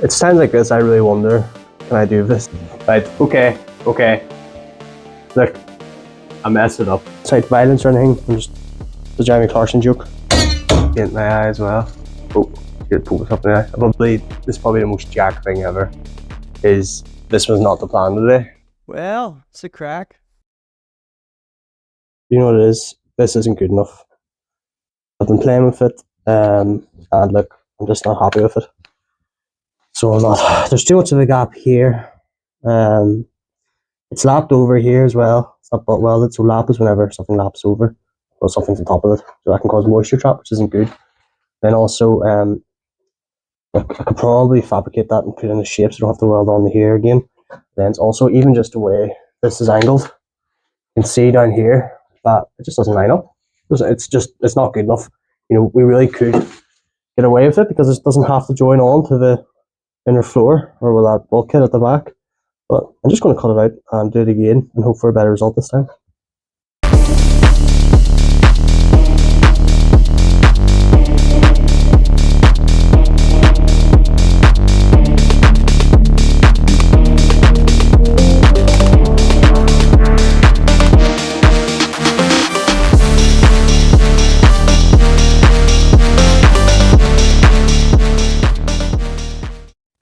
it's times like this I really wonder, can I do this? Right, okay. Look, I messed it up. It's not violence or anything, I'm just the Jeremy Clarkson joke. In my eye as well. Oh, get focus up in the eye. This is probably the most jack thing ever. This was not the plan today. Well, it's a crack. You know what it is? This isn't good enough. I've been playing with it, and look, I'm just not happy with it. So I'm not. There's too much of a gap here. It's lapped over here as well. It's not butt welded, so lap is whenever something laps over, or something's on top of it. So that can cause moisture trap, which isn't good. Then also, I could probably fabricate that and put it in a shape so I don't have to weld on the here again. Then it's also, even just the way this is angled, you can see down here that it just doesn't line up. It's not good enough. You know, we really could get away with it because it doesn't have to join on to the inner floor or with that bulkhead at the back. But I'm just going to cut it out and do it again and hope for a better result this time.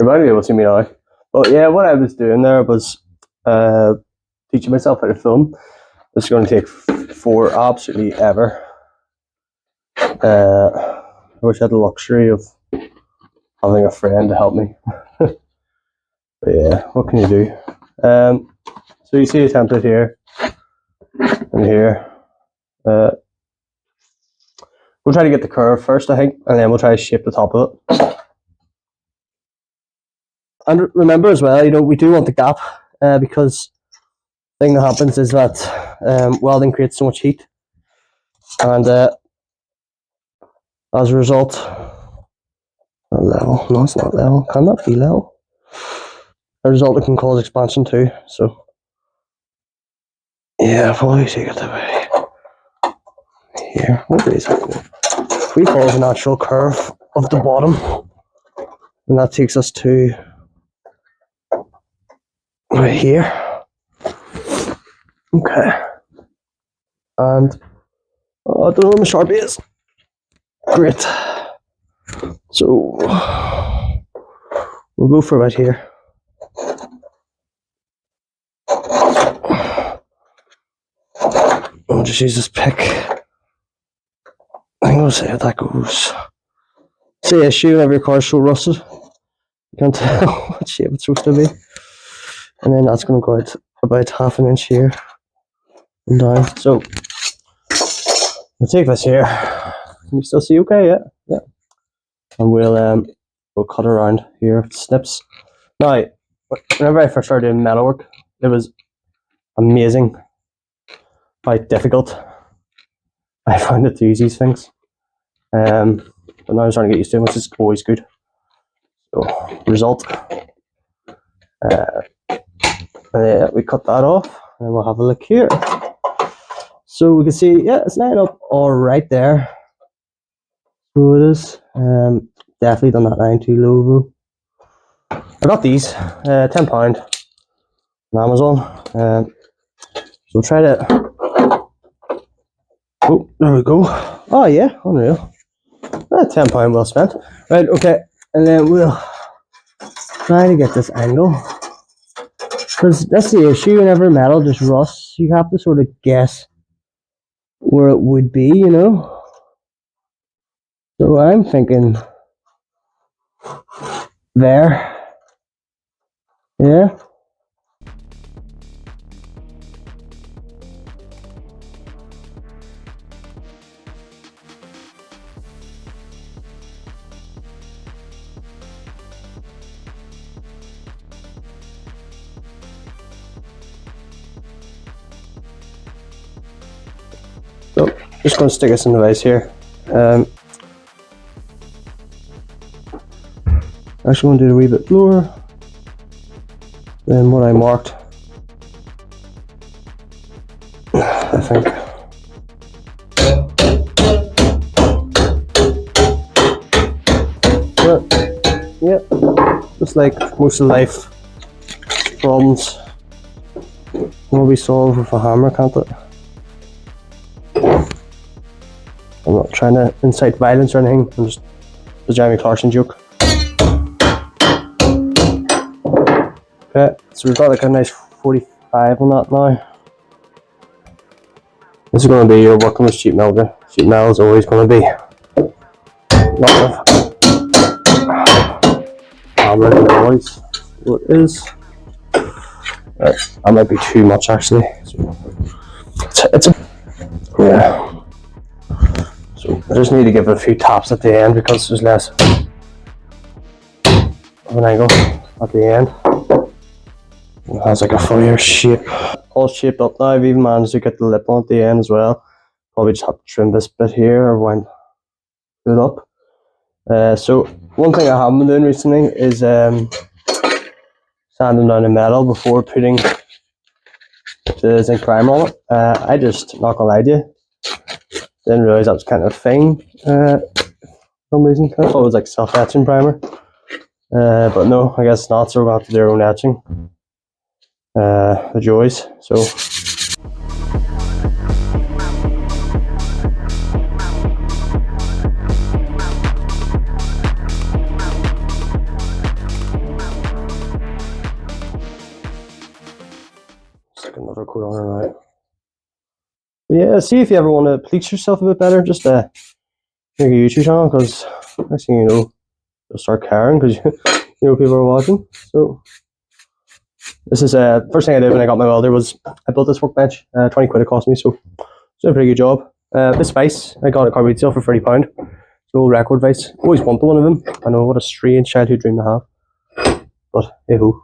You might be able to see me now. But yeah, what I was doing there was teaching myself how to film. This is going to take for absolutely ever. I wish I had the luxury of having a friend to help me. But yeah, what can you do? So you see a template here and here. We'll try to get the curve first, I think, and then we'll try to shape the top of it. And remember as well, you know, we do want the gap because the thing that happens is that welding creates so much heat, and as a result, not level. No, it's not level. Can that be level? As a result, it can cause expansion too. So yeah, I'll probably take it away. Here, what is it? We follow the natural curve of the bottom, and that takes us to right here. Okay. And I don't know where my Sharpie is. Great. So we'll go for right here. I'll just use this pick. I think we'll see how that goes. See the issue whenever your car's so rusted. You can't tell what shape it's supposed to be. And then that's going to go out about half an inch here and down. So we'll take this here. Can you still see okay? Yeah. And we'll cut around here with snips. Now, whenever I first started doing metalwork, it was amazing how difficult I found it to use these things. But now I'm starting to get used to them, which is always good. So, result. We cut that off, and we'll have a look here. So we can see, yeah, it's lining up all right there. So it is. Definitely done that line too low though. I got these, £10 on Amazon. So we'll try to. Oh, there we go. Oh yeah, unreal. £10 well spent. Right, okay, and then we'll try to get this angle. Because that's the issue, whenever metal just rusts, you have to sort of guess where it would be, you know. So I'm thinking there. Yeah. So, just going to stick this in the vise here. Actually want to do it a wee bit lower than what I marked, I think. Yep. Just like most of life problems will be solved with a hammer, can't it? I'm not trying to incite violence or anything, I'm just the Jeremy Clarkson joke. Okay, so we've got like a nice 45 on that now. This is going to be your working with sheet metal. Sheet metal is always going to be lots of hammering noise. So it is. That might be too much actually. So it's a yeah. So I just need to give it a few taps at the end because there's less of an angle at the end. It has like a funnier shape. All shaped up now. I've even managed to get the lip on at the end as well. Probably just have to trim this bit here or wind it up. So one thing I haven't been doing recently is sanding down the metal before putting the zinc primer on it. I just, not gonna lie to you, didn't realise that was kind of a thing for some reason. I thought it was like self-etching primer. But no, I guess not, so we're going to have to do our own etching. The joys, so. Stick another coat on her now. Yeah, see if you ever want to police yourself a bit better, just make a YouTube channel, because next thing you know, you'll start caring, because you know people are watching. So this is first thing I did when I got my welder was I built this workbench. 20 quid it cost me, so it's doing a pretty good job. This vise I got at car retail for £30. It's an old record vise. Always wanted one of them. I know, what a strange childhood dream to have, but hey ho.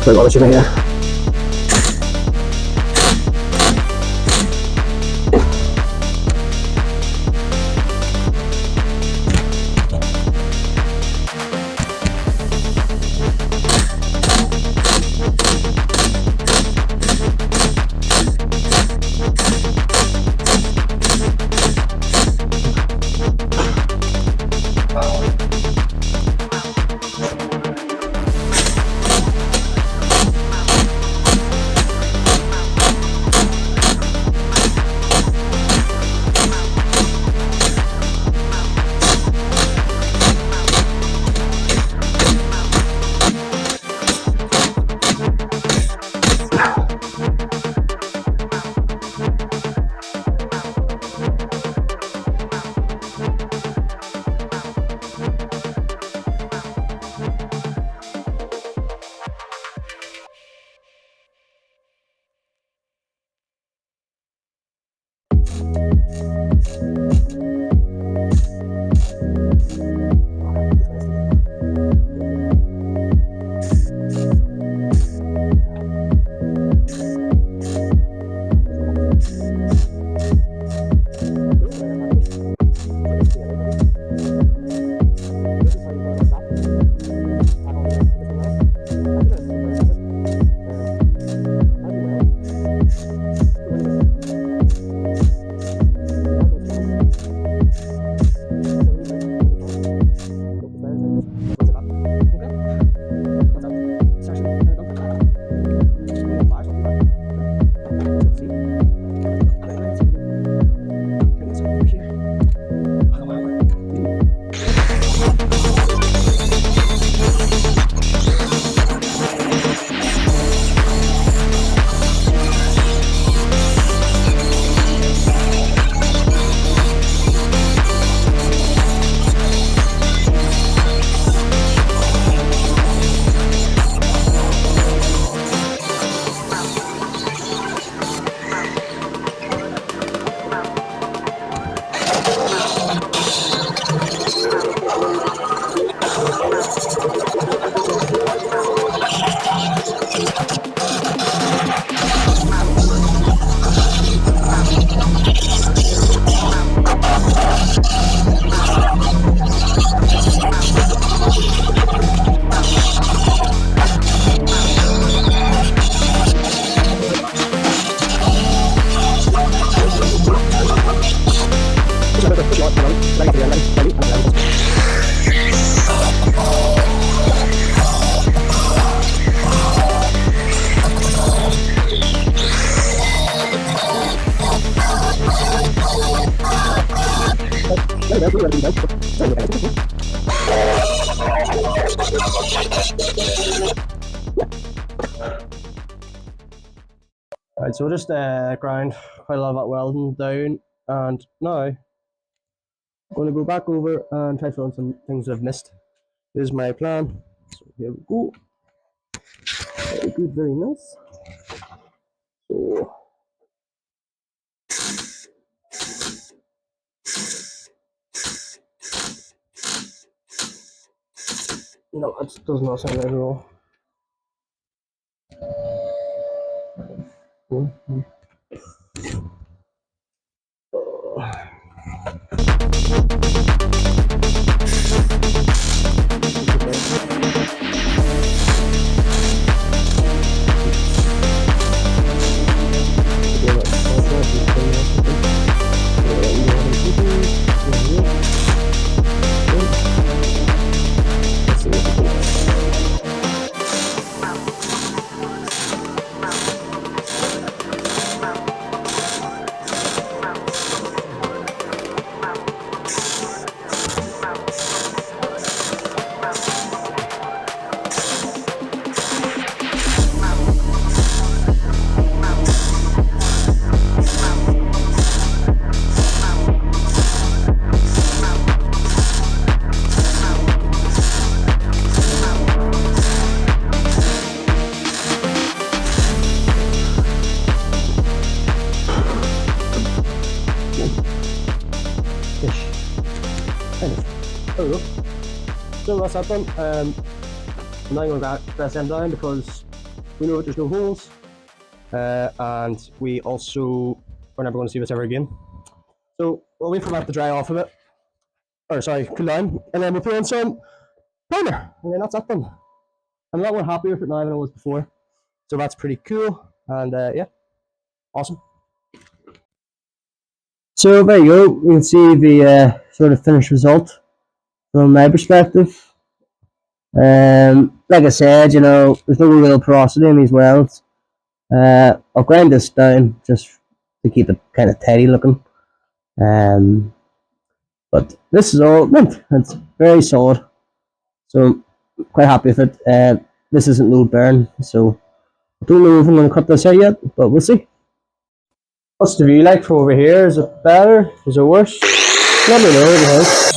So I got it in here. Right, so we'll just grind quite a lot of that welding down, and now I'm going to go back over and try to fill in some things I've missed. This is my plan. So here we go. Very good, very nice. So no, it does not sound right at all. There we go. So that's that done. I'm not going to press them down because we know that there's no holes, and we also are never going to see this ever again. So we'll wait for that to dry off a bit, or sorry, cool down, and then we'll put in some primer, and then that's that done. I'm a lot more happy with it now than I was before, so that's pretty cool, and yeah, awesome. So there you go. You can see the sort of finished result from my perspective. Like I said, you know, there's no real porosity in these welds. I'll grind this down just to keep it kind of tidy looking. But this is all mint. It's very solid. So I'm quite happy with it. This isn't load bearing, so I don't know if I'm going to cut this out yet, but we'll see. What's the view like from over here? Is it better? Is it worse? Let me know what you think.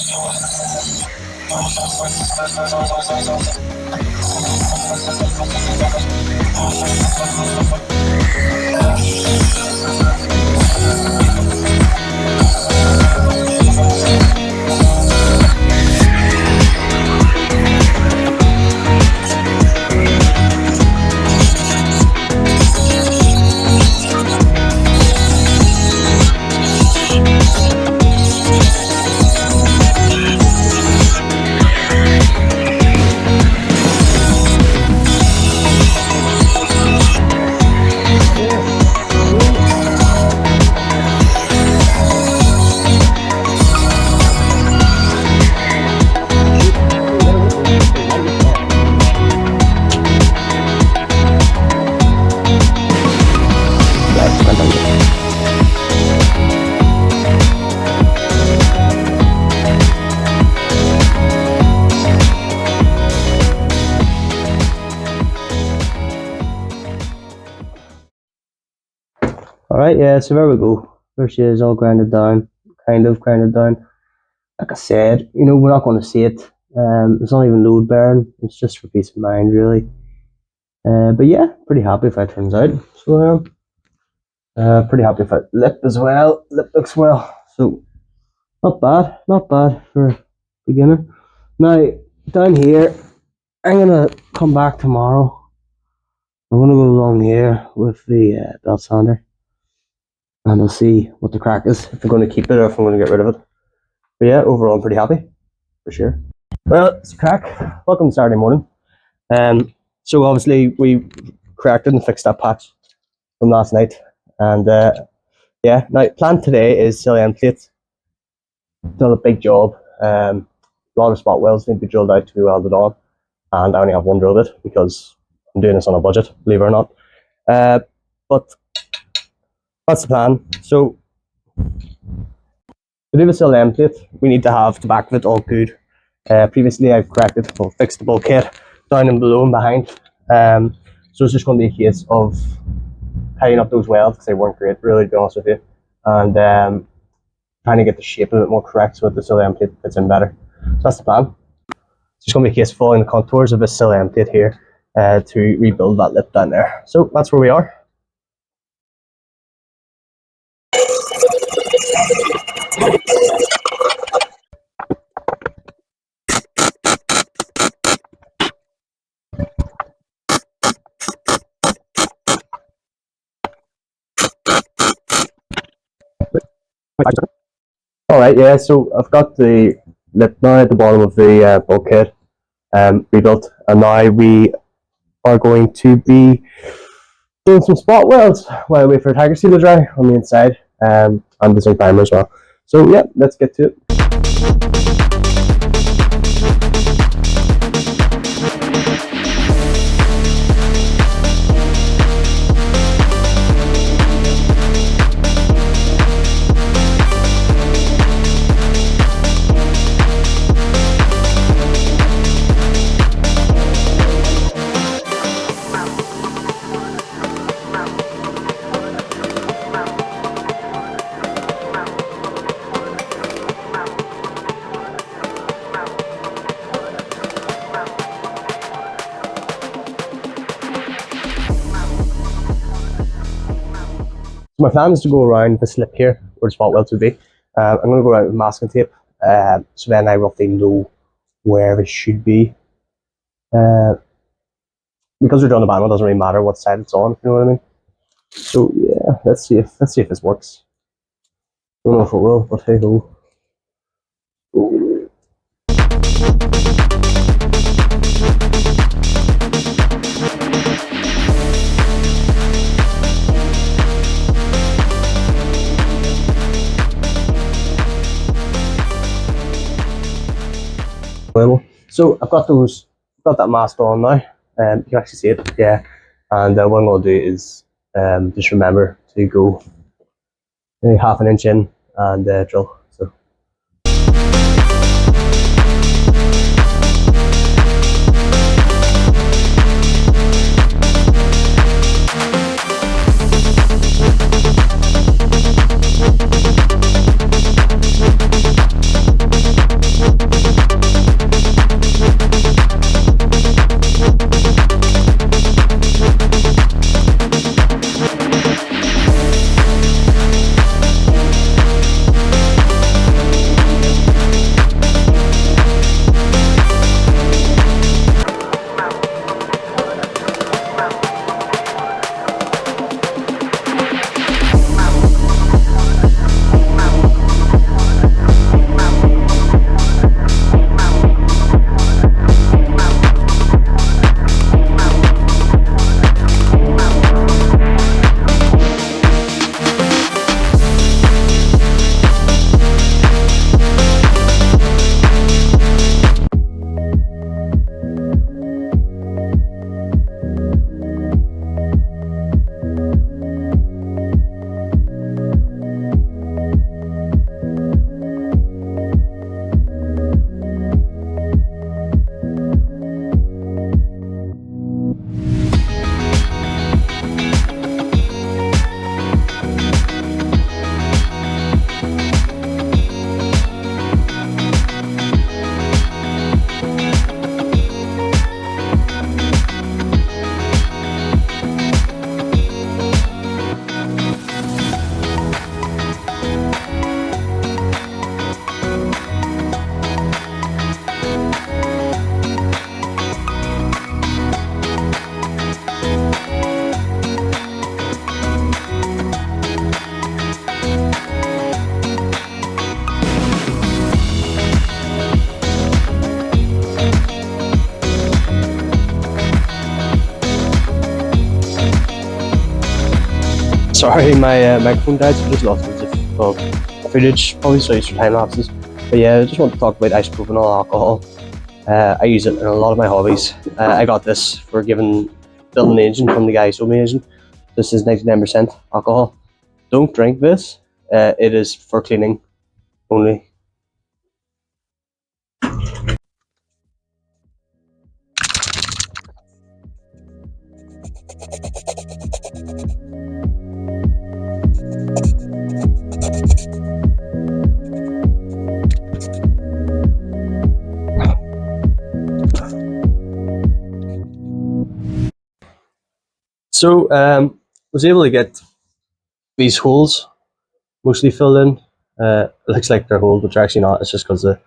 Alright, yeah, so there we go. There she is, all grinded down, kind of grinded down. Like I said, you know, we're not going to see it. It's not even load bearing, it's just for peace of mind, really. But yeah, pretty happy if that turns out. So, pretty happy with that lip as well. Lip looks well, so not bad for a beginner. Now, down here, I'm gonna come back tomorrow. I'm gonna go along here with the belt sander, and I'll see what the crack is, if I'm going to keep it or if I'm going to get rid of it. But yeah, overall I'm pretty happy, for sure. Well, it's a crack. Welcome to Saturday morning. So obviously we corrected and fixed that patch from last night, and yeah, now plan today is silly end plate. Done a big job. A lot of spot welds need to be drilled out to be welded on, and I only have one drill bit because I'm doing this on a budget, believe it or not. But that's the plan. So to do the silly end plate, we need to have the back of it all good. Previously I've corrected, well, fixed the bulkhead down and below and behind. So it's just going to be a case of tidying up those welds because they weren't great, really, to be honest with you, and trying to get the shape a bit more correct so that the silhouette plate fits in better. So that's the plan. It's just going to be a case of following the contours of this silhouette plate here to rebuild that lip down there. So that's where we are. Alright, yeah, so I've got the lip now at the bottom of the bulkhead rebuilt, and now we are going to be doing some spot welds while I wait for the tiger seal to dry on the inside, and the zinc primer as well. So yeah, let's get to it. So my plan is to go around the slip here, where the spot welds would be. I'm going to go around with masking tape, so then I roughly know where it should be. Because we're doing the bottom, it doesn't really matter what side it's on, if you know what I mean. So yeah, let's see if this works. Don't know if it will, but hey ho. So I've got that mask on now. You can actually see it, yeah. And what I'm going to do is just remember to go maybe half an inch in and drill. So. Sorry, my microphone died, so I just lost of footage, probably so used for time lapses. But yeah, I just want to talk about isopropanol alcohol. I use it in a lot of my hobbies. I got this for building an engine from the guy who sold me an engine. This is 99% alcohol. Don't drink this. It is for cleaning only. So was able to get these holes mostly filled in. It looks like they're holes, but they're actually not. It's just because the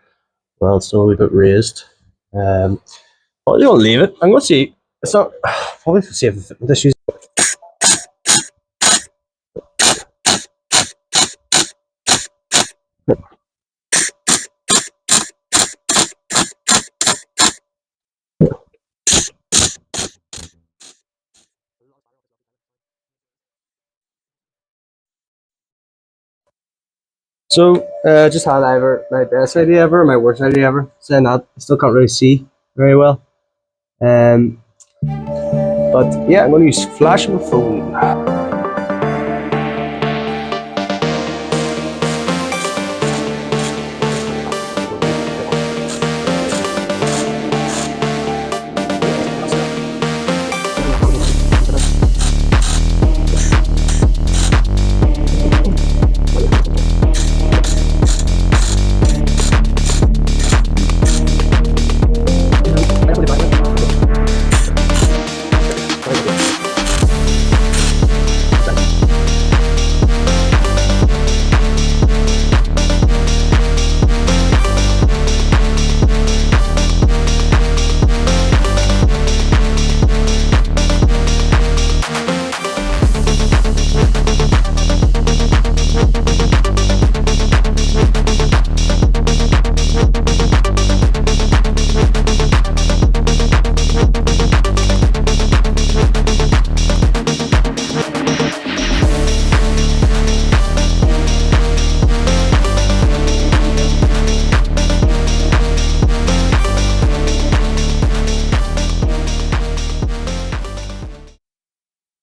well, it's still a wee bit raised. But I'm gonna leave it. I'm gonna see. It's not probably to see if this use. So just had either my best idea ever, or my worst idea ever. Saying that, I still can't really see very well. But yeah, I'm gonna use flash on the phone.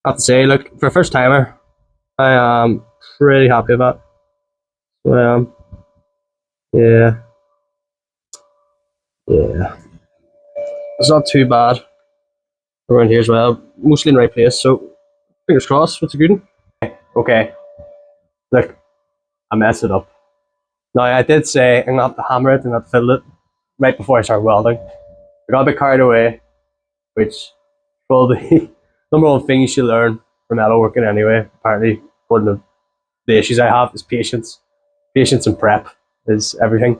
I have to say, look, for a first timer, I am pretty happy with that. Yeah, yeah. It's not too bad around here as well. Mostly in the right place, so fingers crossed. What's a good one? Okay, look, I messed it up. Now, I did say I'm gonna have to hammer it and not fiddle it right before I start welding. I got a bit carried away, which probably number one thing you should learn from metalworking anyway. Apparently, one of the issues I have is patience. Patience and prep is everything.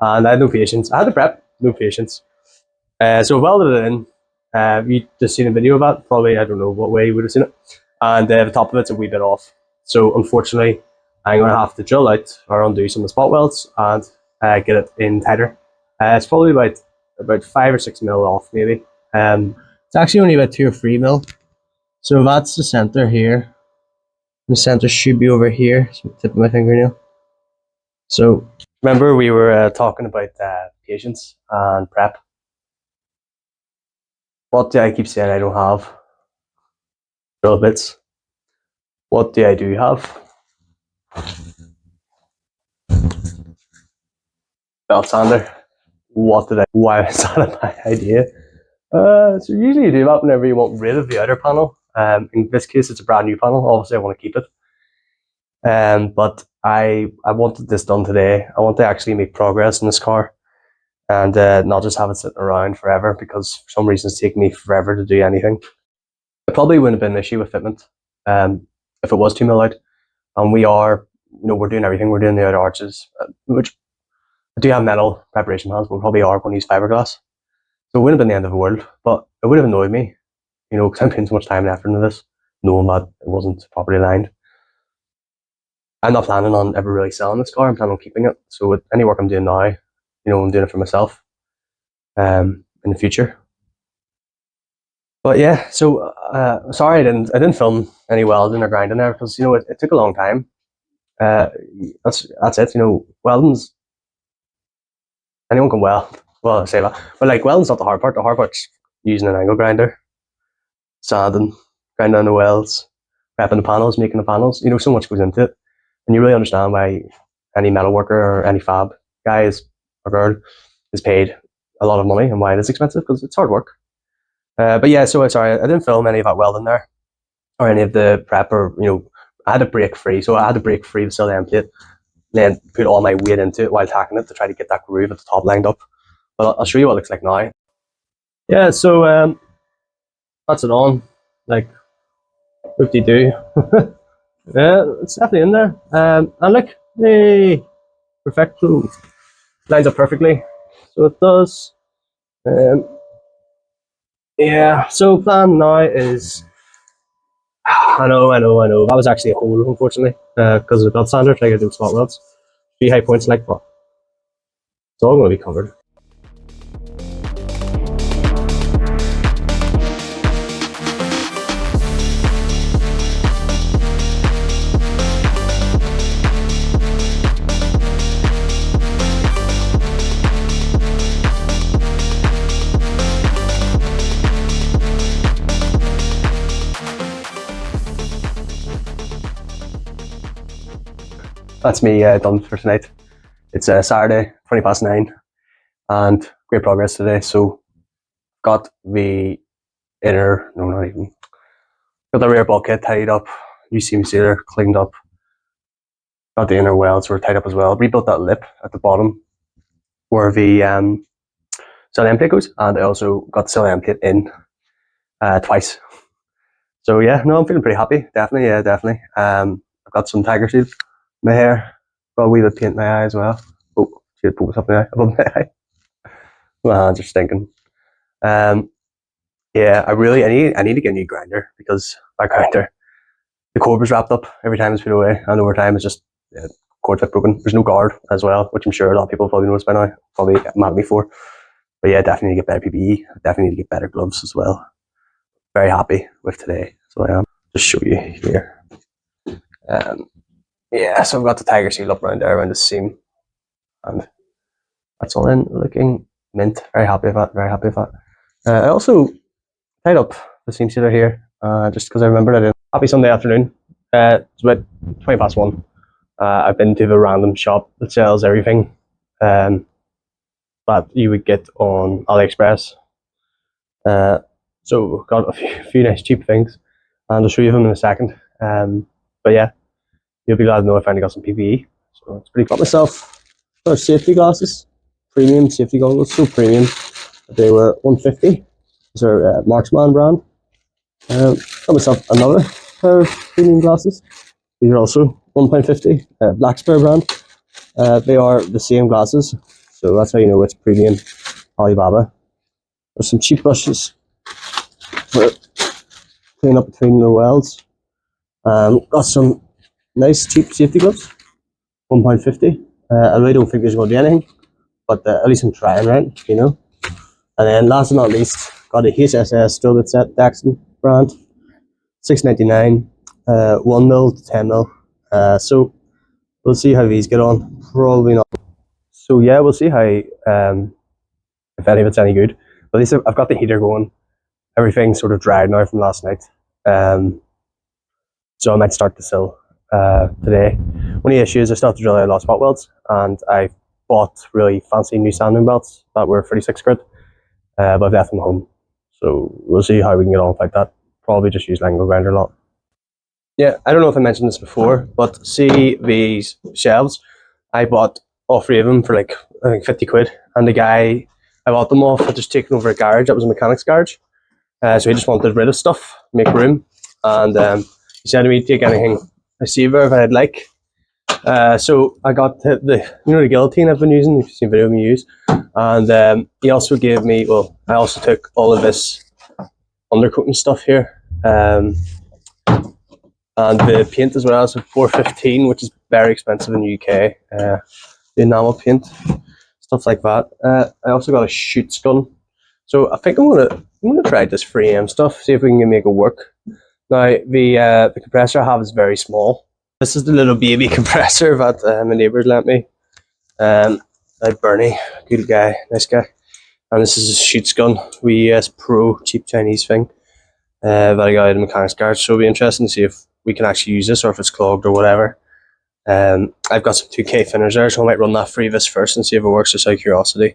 And I had no patience. I had the prep, no patience. So I welded it in. You just seen a video of that. Probably, I don't know what way you would have seen it. And the top of it's a wee bit off. So unfortunately, I'm going to have to drill out or undo some of the spot welds and get it in tighter. It's probably about 5 or 6 mil off, maybe. It's actually only about 2 or 3 mil. So that's the center here. The center should be over here. So tip of my fingernail. So remember we were talking about patience and prep. What do I keep saying I don't have? Drill bits. What do I do have? Belt sander. Why was that my idea? So usually you do that whenever you want rid of the outer panel. In this case, it's a brand new panel. Obviously, I want to keep it. But I wanted this done today. I want to actually make progress in this car and not just have it sitting around forever because for some reason it's taking me forever to do anything. It probably wouldn't have been an issue with fitment if it was 2 mil out. And we're doing everything. We're doing the outer arches, which I do have metal preparation plans, but we probably are going to use fiberglass. So it wouldn't have been the end of the world, but it would have annoyed me, because I'm putting so much time and effort into this, knowing that it wasn't properly lined. I'm not planning on ever really selling this car. I'm planning on keeping it. So with any work I'm doing now, I'm doing it for myself in the future. But yeah, so sorry I didn't film any welding or grinding there because it took a long time. That's it. Welding's anyone can weld. Well, I say that, but like welding's not the hard part. The hard part's using an angle grinder, sanding, grinding on the welds, prepping the panels, making the panels. So much goes into it, and you really understand why any metal worker or any fab guy or girl is paid a lot of money and why it is expensive because it's hard work. But yeah, so sorry, I didn't film any of that welding there or any of the prep or I had to break free, so I had to break free the still end plate, then put all my weight into it while tacking it to try to get that groove at the top lined up. But I'll show you what it looks like now. Yeah, so that's it on. Like Whoop-de-doo. Yeah, it's definitely in there. And look, hey, perfecto. Lines up perfectly. So it does. Yeah, so plan now is, I know. That was actually a hole, unfortunately, because of the belt sander, trying to do spot welds. 3 high points like, but it's all going to be covered. That's me done for tonight. It's Saturday, 9:20, and great progress today. So got the inner, no, not even, got the rear bulkhead tidied up, new seam sealer cleaned up, got the inner welds were tied up as well, rebuilt that lip at the bottom where the cell end plate goes, and I also got the cell end plate in twice. So yeah, no, I'm feeling pretty happy, definitely, yeah, definitely. I've got some tiger seed in my hair, got a wee bit of paint in my eye as well. Oh, see the put something above my eye. My hands are stinking. Yeah, I need to get a new grinder, because my grinder, the cord was wrapped up every time it's put away, and over time it's just cord's like broken. There's no guard as well, which I'm sure a lot of people probably noticed by now, probably mad at me for. But yeah, definitely need to get better PPE, definitely need to get better gloves as well. Very happy with today, so I am. Just show you here. Yeah, so I've got the tiger seal up around there, around the seam, and that's all in, looking mint. Very happy with that, very happy with that. I also tied up the seam sealer here, just because I remembered I didn't. Happy Sunday afternoon. It's about 1:20. I've been to the random shop that sells everything that you would get on AliExpress. So got a few nice cheap things, and I'll show you them in a second. But yeah, you'll be glad to know I finally got some PPE. So it's pretty cool. Got myself those safety glasses, premium safety goggles, so premium. They were $150. These are Marksman brand. Got myself another pair of premium glasses. These are also £1.50, Black Spare brand. They are the same glasses, so that's how you know it's premium Alibaba. There's some cheap brushes for cleaning up between the welds. Got some nice cheap safety gloves, £1.50. I really don't think there's going to be anything, but at least I'm trying, right? You know. And then last but not least, got a HSS Strobit set, Daxton brand, $6.99, 1mm to 10mm. So we'll see how these get on. Probably not. So yeah, we'll see how if any of it's any good. But at least I've got the heater going. Everything's sort of dried now from last night. So I might start the sill today. One of the issues, I still have to drill out a lot of spot welds, and I bought really fancy new sanding belts that were 36 grit, but I've left them home. So we'll see how we can get on without that. Probably just use Lango grinder a lot. Yeah, I don't know if I mentioned this before, but see these shelves? I bought all 3 of them for like, I think 50 quid. And the guy I bought them off had just taken over a garage. That was a mechanic's garage. So he just wanted rid of stuff, make room. And he said to me, take anything I see there if I'd like. So I got the guillotine I've been using, you've seen video of me use. And he also gave me, well, I also took all of this undercoating stuff here. And the paint as well, so $4.15, which is very expensive in the UK. The enamel paint, stuff like that. I also got a shoots gun. So I think I'm gonna try this 3M stuff, see if we can make it work. Now the compressor I have is very small. This is the little baby compressor that my neighbours lent me. Bernie, good guy, nice guy. And this is a shoots gun, VS Pro, cheap Chinese thing. That I got in the mechanic's garage. So it'll be interesting to see if we can actually use this or if it's clogged or whatever. I've got some 2K thinners there, so I might run that through this first and see if it works, just out of curiosity.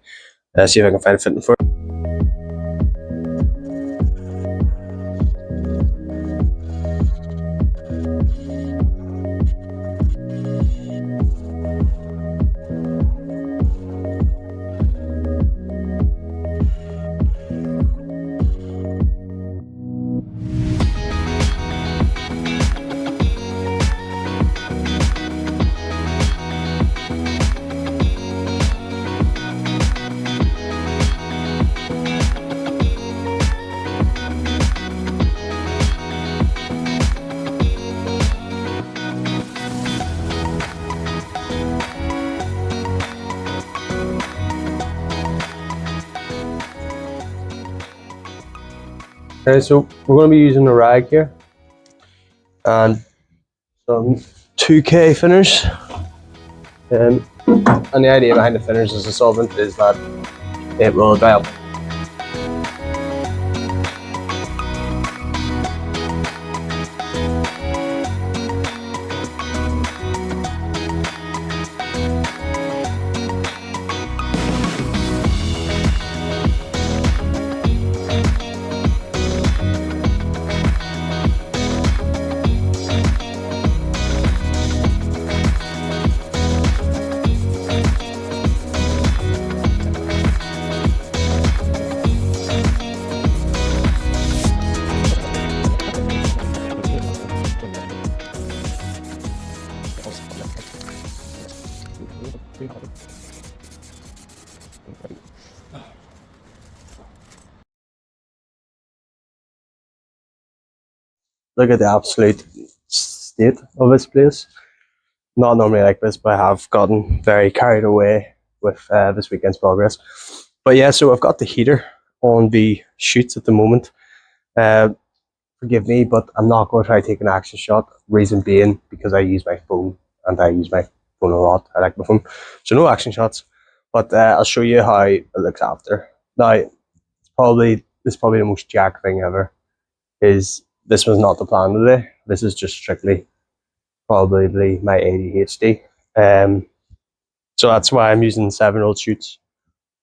See if I can find a fitting for it. Okay, so we're going to be using a rag here and some 2K thinners. And the idea behind the thinners as a solvent is that it will dry up. Look at the absolute state of this place. Not normally like this, but I have gotten very carried away with this weekend's progress. But yeah, so I've got the heater on the chutes at the moment. Forgive me, but I'm not going to try to take an action shot. Reason being, because I use my phone, and I use my phone a lot. I like my phone. So no action shots, but I'll show you how it looks after. Now, this is probably the most jack thing ever. This was not the plan today. This is just strictly probably my ADHD. So that's why I'm using 7-volt chutes.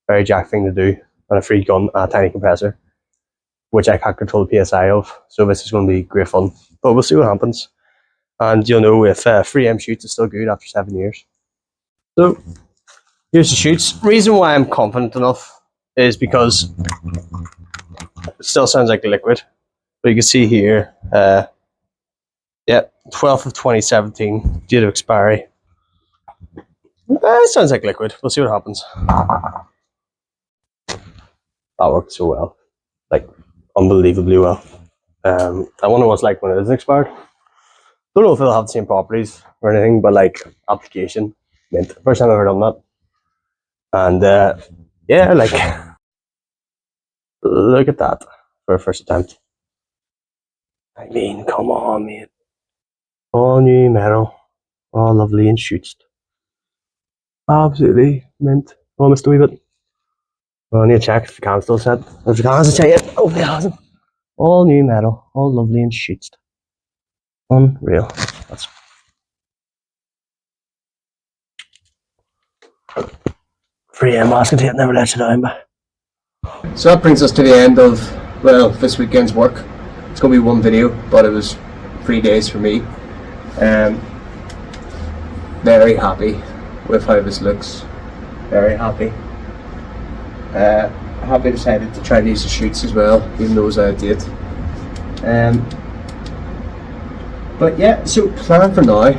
Very jack thing to do on a free gun and a tiny compressor, which I can't control the PSI of. So this is going to be great fun. But we'll see what happens. And you'll know if 3M shoots is still good after 7 years. So here's the shoots. Reason why I'm confident enough is because it still sounds like liquid. But you can see here, yeah, 12th of 2017, date of expiry. It sounds like liquid. We'll see what happens. That worked so well. Like, unbelievably well. I wonder what it's like when it is expired. Don't know if it'll have the same properties or anything, but like, application, mint. First time I've ever done that. And yeah, like, look at that for a first attempt. I mean, come on, mate. All new metal, all lovely and shoots. Absolutely mint. Almost a wee bit. Well, I need to check if the can's still set. If the can hasn't set yet, hopefully it hasn't. All new metal, all lovely and shoots. Unreal. That's 3M masking tape never lets you down. So that brings us to the end of, well, this weekend's work. It's going to be one video, but it was 3 days for me. Very happy with how this looks. Very happy. Happy decided to try to use the shoots as well, even though it was out of date. But yeah, so plan for now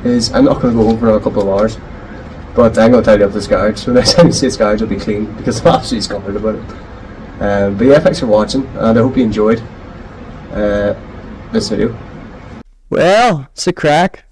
is I'm not going to go home for another couple of hours, but I'm going to tidy up this garage. So next time you see this garage will be clean because I'm absolutely scuppered about it. But yeah, thanks for watching, and I hope you enjoyed this video. Well, it's a crack.